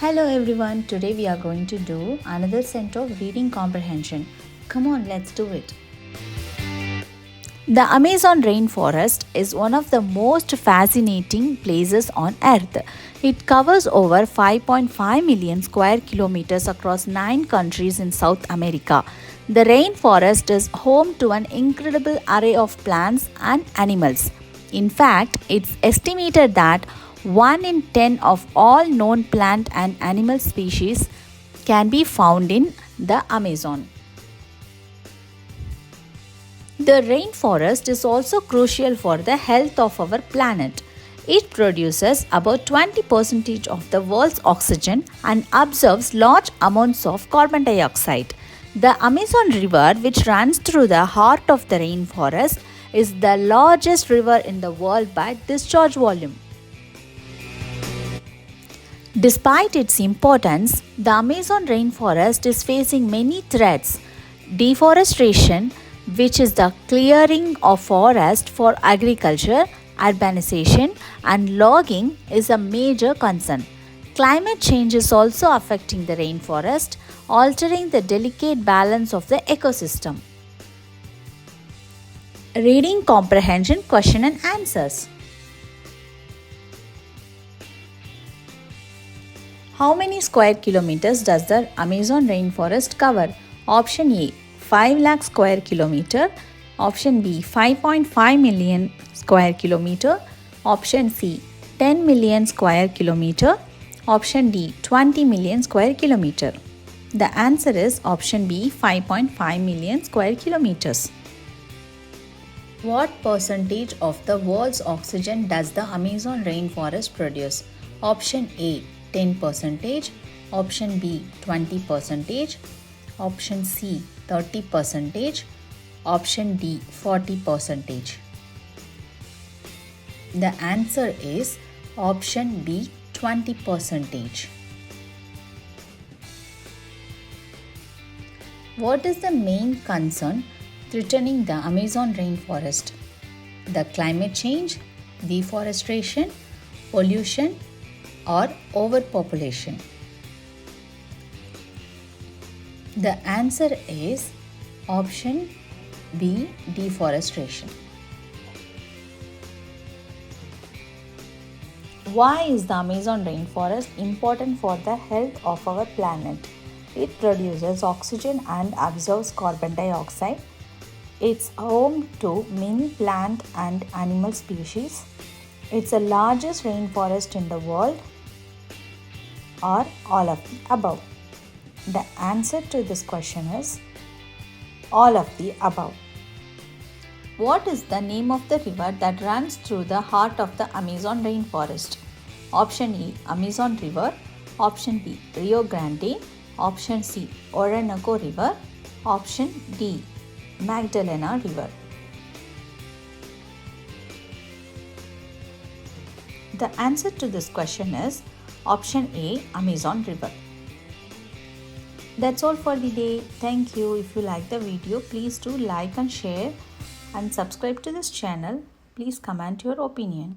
Hello everyone, today we are going to do another set of reading comprehension. Come on, let's do it. The Amazon rainforest is one of the most fascinating places on earth. It covers over 5.5 million square kilometers across 9 countries in South America. The rainforest is home to an incredible array of plants and animals. In fact, it's estimated that 1 in 10 of all known plant and animal species can be found in the Amazon. The rainforest is also crucial for the health of our planet. It produces about 20% of the world's oxygen and absorbs large amounts of carbon dioxide. The Amazon River, which runs through the heart of the rainforest, is the largest river in the world by discharge volume. Despite its importance, the Amazon rainforest is facing many threats. Deforestation, which is the clearing of forest for agriculture, urbanization, and logging, is a major concern. Climate change is also affecting the rainforest, altering the delicate balance of the ecosystem. Reading comprehension question and answers. How many square kilometers does the Amazon rainforest cover? Option A, 5 lakh square kilometer. Option B, 5.5 million square kilometer. Option C, 10 million square kilometer. Option D, 20 million square kilometer. The answer is option B, 5.5 million square kilometers. What percentage of the world's oxygen does the Amazon rainforest produce? Option A, 10%, option B 20%, option C 30%, option D 40%. The answer is option B 20%. What is the main concern threatening the Amazon rainforest? The climate change, deforestation, pollution, or overpopulation? The answer is option B, deforestation. Why is the Amazon rainforest important for the health of our planet? It produces oxygen and absorbs carbon dioxide. It's home to many plant and animal species. It's the largest rainforest in the world, or all of the above. The answer to this question is all of the above. What is the name of the river that runs through the heart of the Amazon rainforest? Option A, Amazon River. Option B, Rio Grande. Option C, Orinoco River. Option D, Magdalena River. The answer to this question is option A, Amazon River. That's all for the day. Thank you. If you like the video, please do like and share and subscribe to this channel. Please comment your opinion.